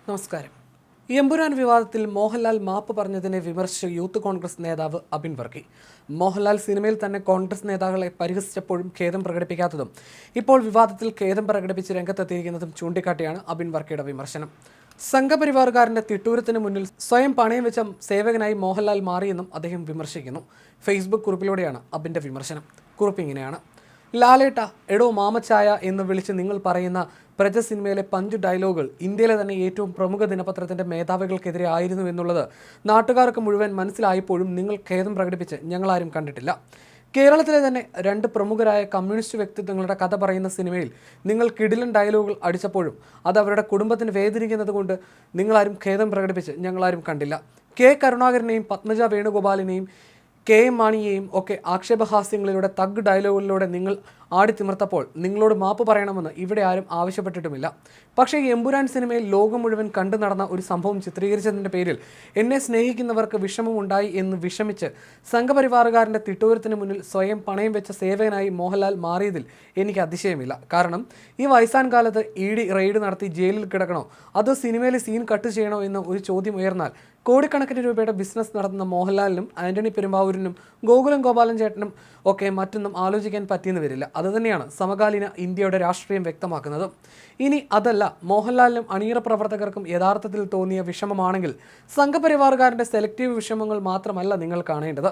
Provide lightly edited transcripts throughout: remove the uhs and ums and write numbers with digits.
നമസ്കാരം. എമ്പുരാൻ വിവാദത്തിൽ മോഹൻലാൽ മാപ്പ് പറഞ്ഞതിനെ വിമർശിച്ച യൂത്ത് കോൺഗ്രസ് നേതാവ് അബിൻ വർക്കി. മോഹൻലാൽ സിനിമയിൽ തന്നെ കോൺഗ്രസ് നേതാക്കളെ പരിഹസിച്ചപ്പോഴും ഖേദം പ്രകടിപ്പിക്കാത്തതും ഇപ്പോൾ വിവാദത്തിൽ ഖേദം പ്രകടിപ്പിച്ച് രംഗത്തെത്തിയിരിക്കുന്നതും ചൂണ്ടിക്കാട്ടിയാണ് അബിൻ വർക്കിയുടെ വിമർശനം. സംഘപരിവാറുകാരന്റെ തിട്ടൂരത്തിന് മുന്നിൽ സ്വയം പണയം വെച്ച സേവകനായി മോഹൻലാൽ മാറിയെന്നും അദ്ദേഹം വിമർശിക്കുന്നു. ഫേസ്ബുക്ക് കുറിപ്പിലൂടെയാണ് അബിൻ്റെ വിമർശനം. കുറിപ്പ് ഇങ്ങനെയാണ്: ലാലേട്ട, എടോ മാമച്ചായ എന്ന് വിളിച്ച് നിങ്ങൾ പറയുന്ന പ്രജ സിനിമയിലെ പഞ്ച് ഡയലോഗുകൾ ഇന്ത്യയിലെ തന്നെ ഏറ്റവും പ്രമുഖ ദിനപത്രത്തിൻ്റെ മേധാവികൾക്കെതിരെ ആയിരുന്നു എന്നുള്ളത് നാട്ടുകാർക്ക് മുഴുവൻ മനസ്സിലായപ്പോഴും നിങ്ങൾ ഖേദം പ്രകടിപ്പിച്ച് ഞങ്ങളാരും കണ്ടിട്ടില്ല. കേരളത്തിലെ തന്നെ രണ്ട് പ്രമുഖരായ കമ്മ്യൂണിസ്റ്റ് വ്യക്തിത്വങ്ങളുടെ കഥ പറയുന്ന സിനിമയിൽ നിങ്ങൾ കിടിലൻ ഡയലോഗുകൾ അടിച്ചപ്പോഴും അത് അവരുടെ കുടുംബത്തിന് വേദനിക്കുന്നത് കൊണ്ട് നിങ്ങളാരും ഖേദം പ്രകടിപ്പിച്ച് ഞങ്ങളാരും കണ്ടില്ല. കെ കരുണാകരനെയും പത്മജ വേണുഗോപാലിനെയും കെ എം മാണിയെയും ഒക്കെ ആക്ഷേപഹാസ്യങ്ങളിലൂടെ തഗ് ഡയലോഗുകളിലൂടെ നിങ്ങൾ ആടിത്തിമിർത്തപ്പോൾ നിങ്ങളോട് മാപ്പ് പറയണമെന്ന് ഇവിടെ ആരും ആവശ്യപ്പെട്ടിട്ടുമില്ല. പക്ഷേ എമ്പുരാൻ സിനിമയിൽ ലോകം മുഴുവൻ കണ്ടു നടന്ന ഒരു സംഭവം ചിത്രീകരിച്ചതിൻ്റെ പേരിൽ എന്നെ സ്നേഹിക്കുന്നവർക്ക് വിഷമമുണ്ടായി എന്ന് വിഷമിച്ച് സംഘപരിവാറുകാരൻ്റെ തിട്ടൂരത്തിന് മുന്നിൽ സ്വയം പണയം വെച്ച സേവകനായി മോഹൻലാൽ മാറിയതിൽ എനിക്ക് അതിശയമില്ല. കാരണം ഈ വയസ്സാൻ കാലത്ത് ED റെയ്ഡ് നടത്തി ജയിലിൽ കിടക്കണോ അതോ സിനിമയിലെ സീൻ കട്ട് ചെയ്യണോ എന്ന ഒരു ചോദ്യം ഉയർന്നാൽ കോടിക്കണക്കിന് രൂപയുടെ ബിസിനസ് നടത്തുന്ന മോഹൻലാലിനും ആന്റണി പെരുമ്പാവൂരിനും ഗോകുലം ഗോപാലൻ ചേട്ടനും ഒക്കെ മറ്റൊന്നും ആലോചിക്കാൻ പറ്റിയെന്ന് വരില്ല. അതുതന്നെയാണ് സമകാലീന ഇന്ത്യയുടെ രാഷ്ട്രീയം വ്യക്തമാക്കുന്നത്. ഇനി അതല്ല, മോഹൻലാലിനും അണിയറ പ്രവർത്തകർക്കും യഥാർത്ഥത്തിൽ തോന്നിയ വിഷമമാണെങ്കിൽ സംഘപരിവാറുകാരൻ്റെ സെലക്റ്റീവ് വിഷമങ്ങൾ മാത്രമല്ല നിങ്ങൾ കാണേണ്ടത്.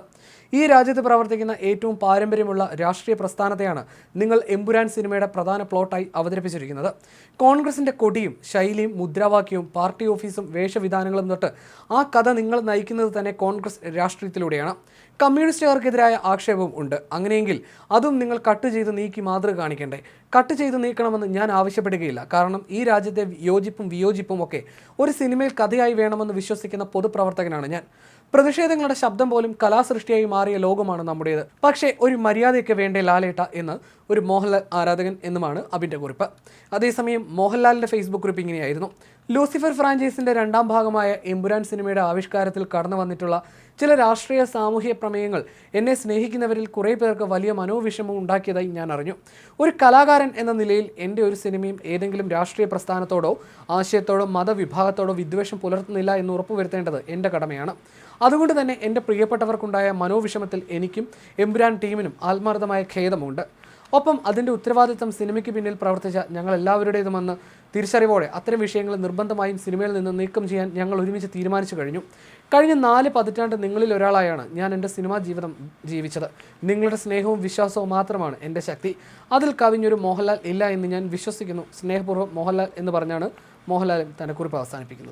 ഈ രാജ്യത്ത് പ്രവർത്തിക്കുന്ന ഏറ്റവും പാരമ്പര്യമുള്ള രാഷ്ട്രീയ പ്രസ്ഥാനത്തെയാണ് നിങ്ങൾ എമ്പുരാൻ സിനിമയുടെ പ്രധാന പ്ലോട്ടായി അവതരിപ്പിച്ചിരിക്കുന്നത്. കോൺഗ്രസിൻ്റെ കൊടിയും ശൈലിയും മുദ്രാവാക്യവും പാർട്ടി ഓഫീസും വേഷവിധാനങ്ങളും തൊട്ട് ആ കഥ നിങ്ങൾ നയിക്കുന്നത് തന്നെ കോൺഗ്രസ് രാഷ്ട്രീയത്തിലൂടെയാണ്. കമ്മ്യൂണിസ്റ്റുകാർക്കെതിരായ ആക്ഷേപവും ഉണ്ട്. അങ്ങനെയെങ്കിൽ അതും നിങ്ങൾ കട്ട് ചെയ്ത് നീക്കി മാതൃക കാണിക്കണ്ടേ? കട്ട് ചെയ്ത് നീക്കണമെന്ന് ഞാൻ ആവശ്യപ്പെടുകയില്ല. കാരണം ഈ രാജ്യത്തെ യോജിപ്പും വിയോജിപ്പും ഒക്കെ ഒരു സിനിമയിൽ കഥയായി വേണമെന്ന് വിശ്വസിക്കുന്ന പൊതുപ്രവർത്തകനാണ് ഞാൻ. പ്രതിഷേധങ്ങളുടെ ശബ്ദം പോലും കലാസൃഷ്ടിയായി മാറിയ ലോകമാണ് നമ്മുടേത്. പക്ഷേ ഒരു മര്യാദയൊക്കെ വേണ്ടേ ലാലേട്ട എന്ന് ഒരു മോഹൻലാൽ ആരാധകൻ എന്നുമാണ് അബിൻ്റെ കുറിപ്പ്. അതേസമയം മോഹൻലാലിൻ്റെ ഫേസ്ബുക്ക് കുറിപ്പ് ഇങ്ങനെയായിരുന്നു: ലൂസിഫർ ഫ്രാഞ്ചൈസിൻ്റെ രണ്ടാം ഭാഗമായ എമ്പുരാൻ സിനിമയുടെ ആവിഷ്കാരത്തിൽ കടന്നു വന്നിട്ടുള്ള ചില രാഷ്ട്രീയ സാമൂഹ്യ പ്രമേയങ്ങൾ എന്നെ സ്നേഹിക്കുന്നവരിൽ കുറേ പേർക്ക് വലിയ മനോവിഷമം ഉണ്ടാക്കിയതായി ഞാൻ അറിഞ്ഞു. ഒരു കലാകാരൻ എന്ന നിലയിൽ എൻ്റെ ഒരു സിനിമയും ഏതെങ്കിലും രാഷ്ട്രീയ പ്രസ്ഥാനത്തോടോ ആശയത്തോടോ മതവിഭാഗത്തോടോ വിദ്വേഷം പുലർത്തുന്നില്ല എന്ന് ഉറപ്പുവരുത്തേണ്ടത് എൻ്റെ കടമയാണ്. അതുകൊണ്ട് തന്നെ എൻ്റെ പ്രിയപ്പെട്ടവർക്കുണ്ടായ മനോവിഷമത്തിൽ എനിക്കും എമ്പുരാൻ ടീമിനും ആത്മാർത്ഥമായ ഖേദമുണ്ട്. ഒപ്പം അതിൻ്റെ ഉത്തരവാദിത്തം സിനിമയ്ക്ക് പിന്നിൽ പ്രവർത്തിച്ച ഞങ്ങൾ എല്ലാവരുടേതുമെന്ന് തിരിച്ചറിവോടെ അത്തരം വിഷയങ്ങൾ നിർബന്ധമായും സിനിമയിൽ നിന്ന് നീക്കം ചെയ്യാൻ ഞങ്ങൾ ഒരുമിച്ച് തീരുമാനിച്ചു കഴിഞ്ഞു. കഴിഞ്ഞ 4 പതിറ്റാണ്ട് നിങ്ങളിൽ ഒരാളായാണ് ഞാൻ എൻ്റെ സിനിമാ ജീവിതം ജീവിച്ചത്. നിങ്ങളുടെ സ്നേഹവും വിശ്വാസവും മാത്രമാണ് എൻ്റെ ശക്തി. അതിൽ കവിഞ്ഞൊരു മോഹൻലാൽ ഇല്ല എന്ന് ഞാൻ വിശ്വസിക്കുന്നു. സ്നേഹപൂർവ്വം മോഹൻലാൽ എന്ന് പറഞ്ഞാണ് മോഹൻലാലും തൻ്റെ കുറിപ്പ് അവസാനിപ്പിക്കുന്നത്.